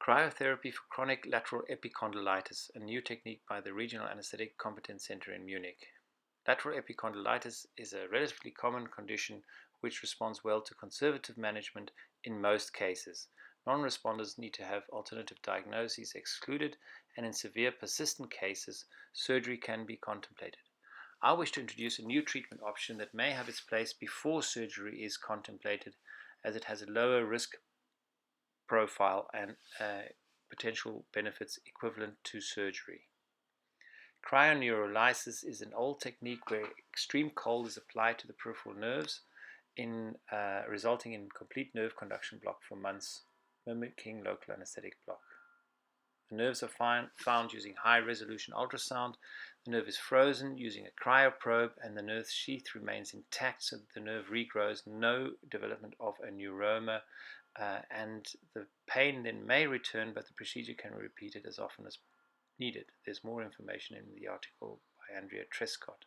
Cryotherapy for chronic lateral epicondylitis, a new technique by the Regional Anesthetic Competence Center in Munich. Lateral epicondylitis is a relatively common condition which responds well to conservative management in most cases. Non-responders need to have alternative diagnoses excluded, and in severe persistent cases, surgery can be contemplated. I wish to introduce a new treatment option that may have its place before surgery is contemplated, as it has a lower risk profile and potential benefits equivalent to surgery. Cryoneurolysis is an old technique where extreme cold is applied to the peripheral nerves, resulting in complete nerve conduction block for months, mimicking local anesthetic block. The nerves are found using high-resolution ultrasound. The nerve is frozen using a cryoprobe, and the nerve sheath remains intact so that the nerve regrows, no development of a neuroma, and the pain then may return, but the procedure can be repeated as often as needed. There's more information in the article by Andrea Trescott.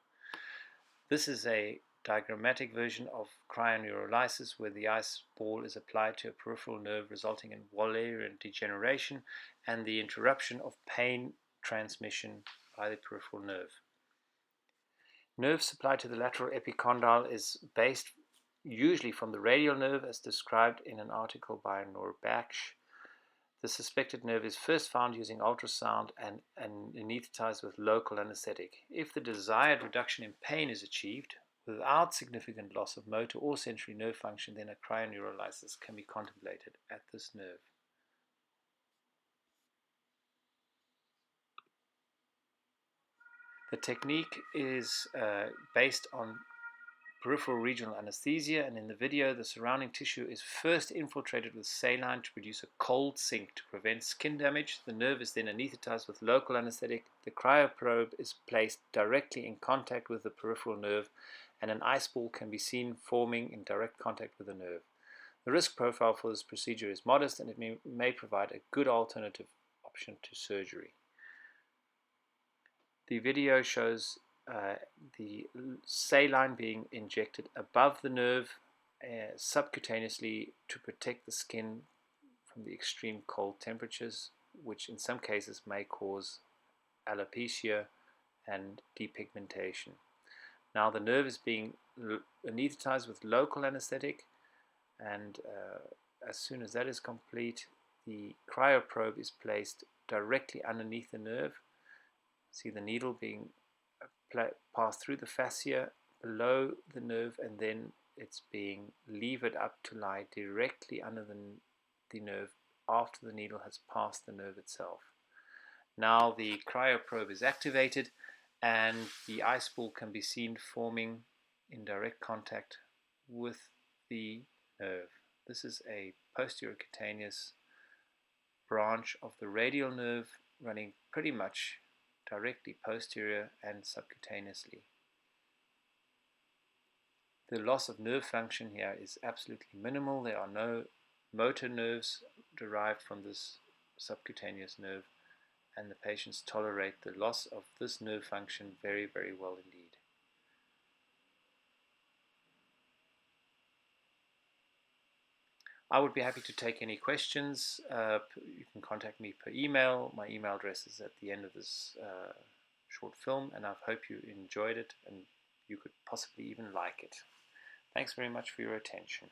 This is a diagrammatic version of cryoneurolysis where the ice ball is applied to a peripheral nerve, resulting in Wallerian degeneration and the interruption of pain transmission by the peripheral nerve. Nerve supply to the lateral epicondyle is based usually from the radial nerve, as described in an article by Norbach. The suspected nerve is first found using ultrasound and anesthetized with local anesthetic. If the desired reduction in pain is achieved without significant loss of motor or sensory nerve function, then a cryoneurolysis can be contemplated at this nerve. The technique is based on peripheral regional anesthesia, and in the video the surrounding tissue is first infiltrated with saline to produce a cold sink to prevent skin damage. The nerve is then anesthetized with local anesthetic. The cryoprobe is placed directly in contact with the peripheral nerve, and an ice ball can be seen forming in direct contact with the nerve. The risk profile for this procedure is modest, and it may provide a good alternative option to surgery. The video shows the saline being injected above the nerve subcutaneously to protect the skin from the extreme cold temperatures, which in some cases may cause alopecia and depigmentation. Now the nerve is being anesthetized with local anesthetic, and as soon as that is complete, the cryoprobe is placed directly underneath the nerve. See the needle being passed through the fascia below the nerve, and then it's being levered up to lie directly under the nerve after the needle has passed the nerve itself. Now the cryoprobe is activated, and the ice ball can be seen forming in direct contact with the nerve. This is a posterior cutaneous branch of the radial nerve running pretty much directly posterior and subcutaneously. The loss of nerve function here is absolutely minimal. There are no motor nerves derived from this subcutaneous nerve, and the patients tolerate the loss of this nerve function very, very well indeed. I would be happy to take any questions. You can contact me per email. My email address is at the end of this short film, and I hope you enjoyed it and you could possibly even like it. Thanks very much for your attention.